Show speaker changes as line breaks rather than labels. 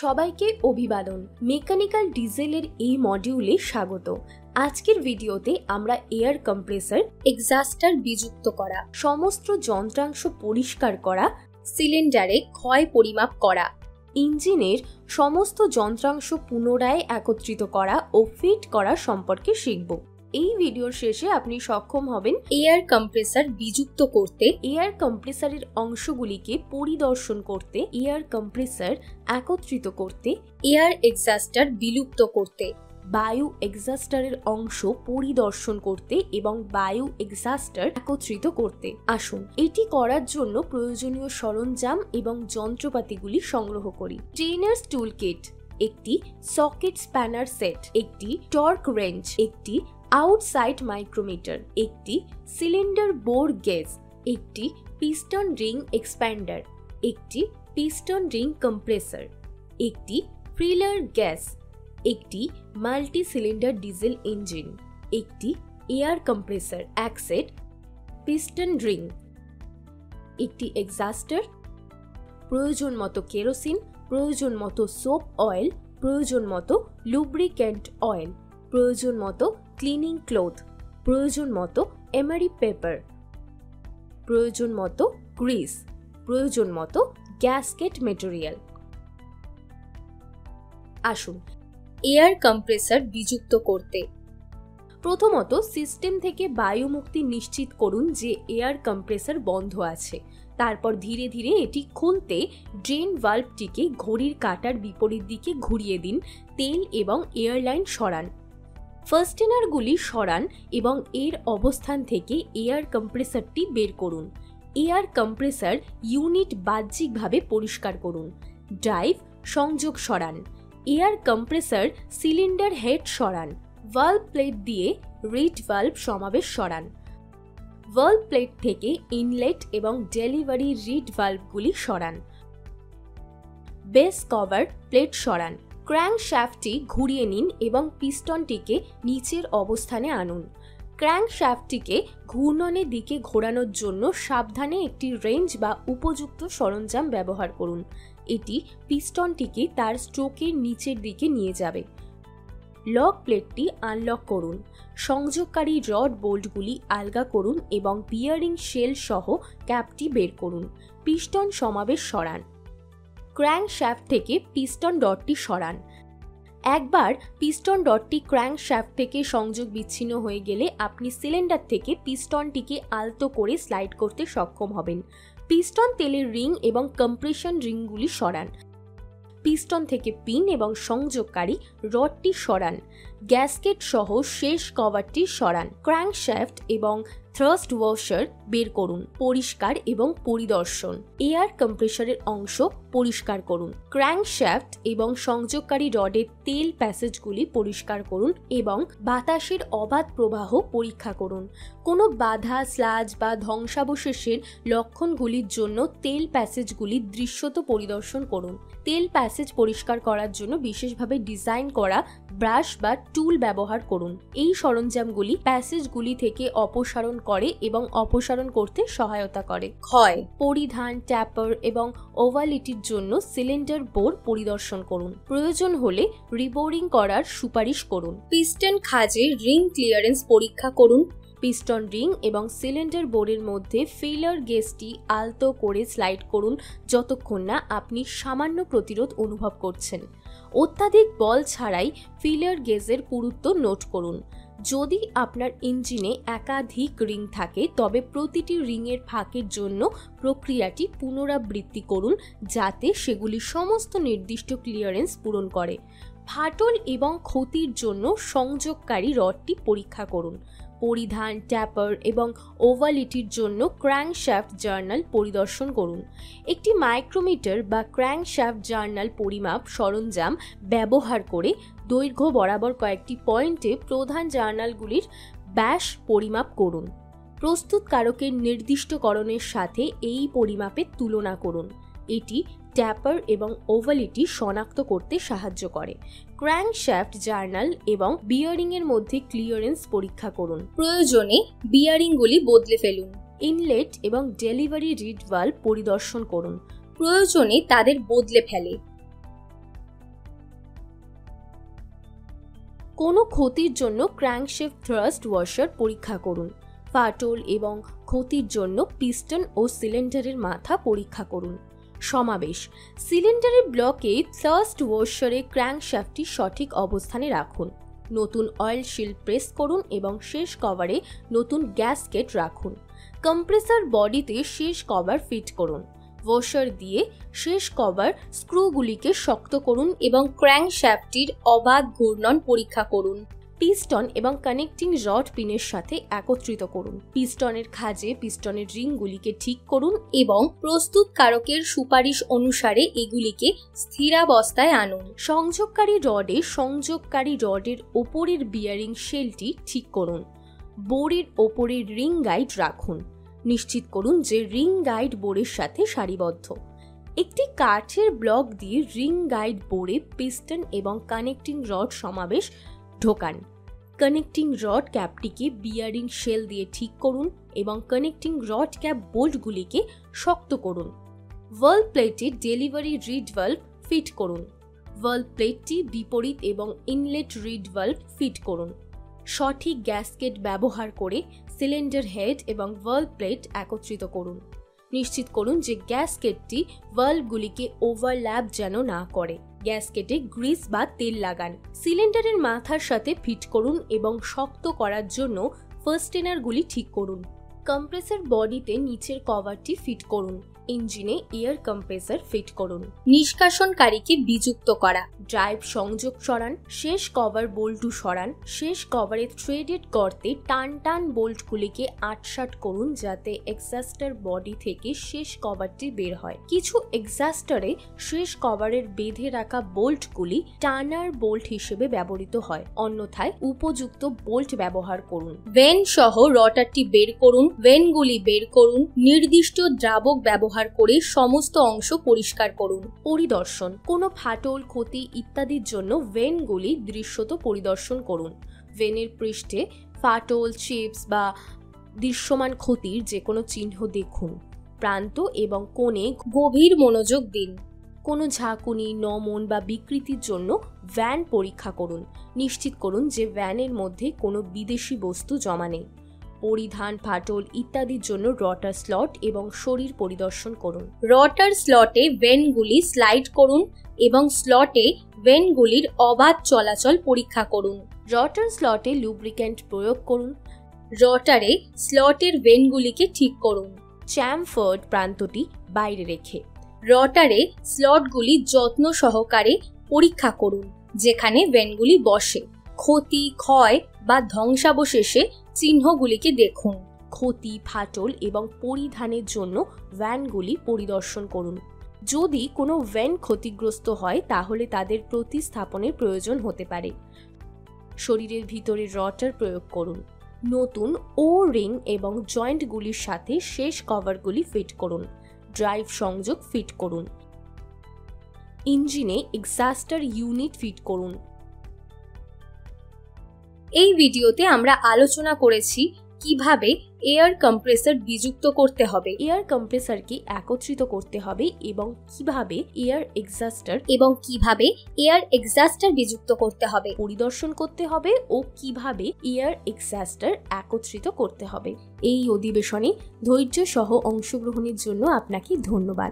সবাইকে অভিবাদন। মেকানিক্যাল ডিজেলের এই মডিউলে স্বাগত। আজকের ভিডিওতে আমরা এয়ার কম্প্রেসর, এক্সস্টার বিযুক্ত করা, সমস্ত যন্ত্রাংশ পরিষ্কার করা, সিলিন্ডারে ক্ষয় পরিমাপ করা, ইঞ্জিনের সমস্ত যন্ত্রাংশ পুনরায় একত্রিত করা ও ফিট করা সম্পর্কে শিখব। এই ভিডিওর শেষে আপনি সক্ষম হবেন এয়ার কম্প্রেসর বিযুক্ত করতে, এয়ার কম্প্রেসরের অংশগুলিকে পরিদর্শন করতে, এয়ার কম্প্রেসর একত্রিত করতে, এয়ার এক্সস্টার বিলুপ্ত করতে, বায়ু এক্সস্টারের অংশ পরিদর্শন করতে এবং বায়ু এক্সস্টার একত্রিত করতে। আসুন এটি করার জন্য প্রয়োজনীয় সরঞ্জাম এবং যন্ত্রপাতিগুলি সংগ্রহ করি। ট্রেনার্স টুল কিট, একটি সকেট স্প্যানার সেট, একটি টর্ক রেঞ্চ, একটি আউটসাইড মাইক্রোমিটার, একটি সিলিন্ডার বোর গেজ, একটি পিস্টন রিং এক্সপ্যান্ডার, একটি পিস্টন রিং কম্প্রেসর, একটি ফিলার গ্যাস, একটি মাল্টি সিলিন্ডার ডিজেল ইঞ্জিন, একটি এয়ার কম্প্রেসর এক সেট, পিস্টন রিং, একটি এক্সস্টার, প্রয়োজন মতো কেরোসিন, প্রয়োজন মতো সোপ অয়েল, প্রয়োজন মতো লুব্রিক্যান্ট অয়েল, প্রয়োজন মতো ক্লিনিং ক্লথ, প্রয়োজন মতো এমারি পেপার, প্রয়োজন মতো গ্রিস, প্রয়োজন মতো গ্যাসকেট মেটেরিয়াল। আসুন এয়ার কম্প্রেসর বিযুক্ত করতে প্রথমত সিস্টেম থেকে বায়ু মুক্তি নিশ্চিত করুন যে এয়ার কম্প্রেসর বন্ধ আছে। তারপর ধীরে ধীরে এটি খুলতে ড্রেন ভালভটিকে ঘড়ির কাঁটার বিপরীত দিকে ঘুরিয়ে দিন। তেল এবং এয়ারলাইন সরান, ফাস্টেনারগুলি সরান এবং এর অবস্থান থেকে এয়ার কম্প্রেসরটি বের করুন। এয়ার কম্প্রেসর ইউনিট বাহ্যিকভাবে পরিষ্কার করুন। ড্রাইভ সংযোগ সরান। এয়ার কম্প্রেসর সিলিন্ডার হেড সরান। ভালভ প্লেট দিয়ে রিড ভালভ সমাবেশ সরান। ভালভ প্লেট থেকে ইনলেট এবং ডেলিভারি রিড ভালভগুলি সরান। বেস কভার প্লেট সরান। ক্র্যাঙ্কশ্যাফটটি ঘুরিয়ে নিন এবং পিস্টনটিকে নিচের অবস্থানে আনুন। ক্র্যাঙ্কশ্যাফটটিকে ঘূর্ণনের দিকে ঘোরানোর জন্য সাবধানে একটি রেঞ্জ বা উপযুক্ত সরঞ্জাম ব্যবহার করুন। এটি পিস্টনটিকে তার স্ট্রোকের নিচের দিকে নিয়ে যাবে। লক প্লেটটি আনলক করুন। সংযোগকারী রড বোল্টগুলি আলগা করুন এবং বিয়ারিং শেল সহ ক্যাপটি বের করুন। পিস্টন সমাবেশ সরান। ক্র্যাঙ্কশ্যাফট থেকে পিস্টন ডটটি সরান। একবার পিস্টন ডটটি ক্র্যাঙ্কশ্যাফট থেকে সংযোগ বিচ্ছিন্ন হয়ে গেলে আপনি সিলিন্ডার থেকে পিস্টনটিকে আলতো করে স্লাইড করতে সক্ষম হবেন। পিস্টন তেলের রিং এবং কম্প্রেশন রিংগুলি সরান। পিস্টন থেকে পিন এবং সংযোগকারী রডটি সরান। গ্যাসকেট সহ শেষ কভারটি সরান। ক্র্যাঙ্কশ্যাফট এবং থ্রাস্ট ওয়াশার বের করুন। পরিষ্কার এবং পরিদর্শন। এয়ার কম্প্রেসরের অংশ পরিষ্কার করুন। ক্র্যাঙ্কশ্যাফট এবং সংযোগকারী রডের তেল প্যাসেজগুলি পরিষ্কার করুন এবং বাতাসের অবাধ প্রবাহ পরীক্ষা করুন। কোনো বাধা, স্লাজ বা ধ্বংসাবশেষের লক্ষণগুলির জন্য তেল প্যাসেজগুলি দৃশ্যত পরিদর্শন করুন। তেল প্যাসেজ পরিষ্কার করার জন্য বিশেষভাবে ডিজাইন করা ব্রাশ বা টুল ব্যবহার করুন। এই সরঞ্জামগুলি প্যাসেজগুলি থেকে অপসারণ করে এবং অপসারণ করতে সহায়তা করে। ক্ষয় পরিধান, ট্যাপার এবং ওভালিটির জন্য সিলিন্ডার বোর পরিদর্শন করুন। প্রয়োজন হলে রিবোরিং করার সুপারিশ করুন। পিস্টন খাঁজে রিং ক্লিয়ারেন্স পরীক্ষা করুন। পিস্টন রিং এবং সিলিন্ডার বোর্ডের মধ্যে ফিলার গেজটি আলতো করে স্লাইড করুন যতক্ষণ না আপনি সামান্য প্রতিরোধ অনুভব করছেন। অত্যাধিক বল ছাড়াই ফিলার গেজের পুরুত্ব নোট করুন। যদি আপনার ইঞ্জিনে একাধিক রিং থাকে তবে প্রতিটি রিংয়ের ফাঁকের জন্য প্রক্রিয়াটি পুনরাবৃত্তি করুন যাতে সেগুলি সমস্ত নির্দিষ্ট ক্লিয়ারেন্স পূরণ করে। ফাটল এবং ক্ষতির জন্য সংযোগকারী রডটি পরীক্ষা করুন। পরিধান, ট্যাপার এবং ওভালিটির জন্য ক্র্যাঙ্কশ্যাফট জার্নাল পরিদর্শন করুন। একটি মাইক্রোমিটার বা ক্র্যাঙ্কশ্যাফট জার্নাল পরিমাপ সরঞ্জাম ব্যবহার করে দৈর্ঘ্য বরাবর কয়েকটি পয়েন্টে প্রধান জার্নালগুলির ব্যাস পরিমাপ করুন। প্রস্তুতকারকের নির্দিষ্টকরণের সাথে এই পরিমাপের তুলনা করুন। এটি ট্যাপার এবং ওভালিটি শনাক্ত করতে সাহায্য করে। ক্র্যাঙ্কশ্যাফট জার্নাল এবং বিয়ারিং এর মধ্যে ক্লিয়ারেন্স পরীক্ষা করুন। প্রয়োজনে বিয়ারিংগুলি বদলে ফেলুন। ইনলেট এবং ডেলিভারি রিড ভালভ পরিদর্শন করুন। প্রয়োজনে তাদের বদলে ফেলে। কোনো ক্ষতির জন্য ক্র্যাঙ্কশ্যাফট থ্রাস্ট ওয়াশার পরীক্ষা করুন। ফাটল এবং ক্ষতির জন্য পিস্টন ও সিলিন্ডারের মাথা পরীক্ষা করুন। সমাবেশ: সিলিন্ডারের ব্লকে থ্রাস্ট ওয়াশারে ক্র্যাঙ্কশ্যাফটটি সঠিক অবস্থানে রাখুন। নতুন অয়েল শিল্ড প্রেস করুন এবং শেষ কভারে নতুন গ্যাসকেট রাখুন। কম্প্রেসর বডিতে শেষ কভার ফিট করুন। ওয়াশার দিয়ে শেষ কভার স্ক্রুগুলিকে শক্ত করুন এবং ক্র্যাঙ্কশ্যাফটটির অবাধ ঘূর্ণন পরীক্ষা করুন। পিস্টন এবং কানেক্টিং রড পিনের সাথে একত্রিত করুন। পিস্টনের খাঁজে পিস্টনের রিংগুলিকে ঠিক করুন এবং প্রস্তুতকারকের সুপারিশ অনুসারে এগুলিকে স্থিরাবস্থায় আনুন। সংযোগকারী রডের ওপরের বিয়ারিং শেলটি ঠিক করুন। বোরের ওপরে রিং গাইড রাখুন। নিশ্চিত করুন যে রিং গাইড বোরের সাথে সারিবদ্ধ। একটি কাঠের ব্লক দিয়ে রিং গাইড বোরে পিস্টন এবং কানেক্টিং রড সমাবেশ ঢোকান। কানেক্টিং রড ক্যাপটিকে বিয়ারিং শেল দিয়ে ঠিক করুন এবং কানেক্টিং রড ক্যাপ বোল্টগুলিকে শক্ত করুন। ভালভ প্লেটে ডেলিভারি রিড ভালভ ফিট করুন। ভালভ প্লেটটি বিপরীত এবং ইনলেট রিড ভালভ ফিট করুন। সঠিক গ্যাসকেট ব্যবহার করে সিলিন্ডার হেড এবং ভালভ প্লেট একত্রিত করুন। নিশ্চিত করুন যে গ্যাসকেটটি ভালভগুলিকে ওভারল্যাপ যেন না করে। গ্যাসকেটে গ্রিস বা তেল লাগান। সিলিন্ডারের মাথার সাথে ফিট করুন এবং শক্ত করার জন্য ফাস্টেনারগুলি ঠিক করুন। কম্প্রেসর বডিতে নিচের কভারটি ফিট করুন। ইঞ্জিনে এয়ার কম্প্রেসর ফিট করুন। নিষ্কাশনকারীকে বিযুক্ত করা। ড্রাইভ সংযোগ সরান। শেষ কভার বোল্টু সরান। শেষ কভারের থ্রেডেড গর্তে টান বোল্টগুলিকে আটসাট করুন যাতে এক্সহাস্টার বডি থেকে শেষ কভারটি বের হয়। কিছু এক্সহাস্টারে শেষ কভারের বেঁধে রাখা বোল্টগুলি টানার বোল্ট হিসেবে ব্যবহৃত হয়, অন্যথায় উপযুক্ত বোল্ট ব্যবহার করুন। ভেন সহ রটারটি বের করুন। ভেনগুলি বের করুন। নির্দিষ্ট দ্রাবক ব্যবহার করে সমস্ত অংশ পরিষ্কার করুন। পরিদর্শন: কোনো ফাটল, ক্ষতি ইত্যাদির জন্য ভেনগুলি দৃশ্যত পরিদর্শন করুন। ভেনের পৃষ্ঠে ফাটল, চিপস বা দৃশ্যমান ক্ষতির যে কোনো চিহ্ন দেখুন। প্রান্ত এবং কোণে গভীর মনোযোগ দিন। কোনো ঝাঁকুনি, নমন বা বিকৃতির জন্য ভ্যান পরীক্ষা করুন। নিশ্চিত করুন যে ভ্যানের মধ্যে কোনো বিদেশি বস্তু জমা নেই। পরিধান, ফাটল ইত্যাদির জন্য রটার স্লট এবং শরীর পরিদর্শন করুন। রটার স্লটে ভেনগুলি স্লাইড করুন এবং স্লটে ভেনগুলির অবাধ চলাচল পরীক্ষা করুন। রটার স্লটে লুব্রিক্যান্ট প্রয়োগ করুন। রটারে স্লটের ভেনগুলিকে ঠিক করুন, চ্যামফার্ড প্রান্তটি বাইরে রেখে। রটারে স্লটগুলি যত্ন সহকারে পরীক্ষা করুন যেখানে ভেনগুলি বসে। ক্ষতি, ক্ষয় বা ধ্বংসাবশেষে চিহ্নগুলিকে দেখুন। ক্ষতি, ফাটল এবং পরিধানের জন্য ভ্যানগুলি পরিদর্শন করুন। যদি কোনো ভ্যান ক্ষতিগ্রস্ত হয় তাহলে তাদের প্রতিস্থাপনের প্রয়োজন হতে পারে। শরীরের ভিতরে রটার প্রয়োগ করুন। নতুন ও রিং এবং জয়েন্টগুলির সাথে শেষ কভারগুলি ফিট করুন। ড্রাইভ সংযোগ ফিট করুন। ইঞ্জিনে এক্সহাস্টার ইউনিট ফিট করুন। এই ভিডিওতে আমরা আলোচনা করেছি কিভাবে এয়ার কম্প্রেসর বিযুক্ত করতে হবে, এয়ার কম্প্রেসরকে একত্রিত করতে হবে এবং কিভাবে এয়ার এক্সহাস্টার বিযুক্ত করতে হবে, পরিদর্শন করতে হবে ও কিভাবে এয়ার এক্সহাস্টার একত্রিত করতে হবে। এই অধিবেশনে ধৈর্য সহ অংশগ্রহণের জন্য আপনাকে ধন্যবাদ।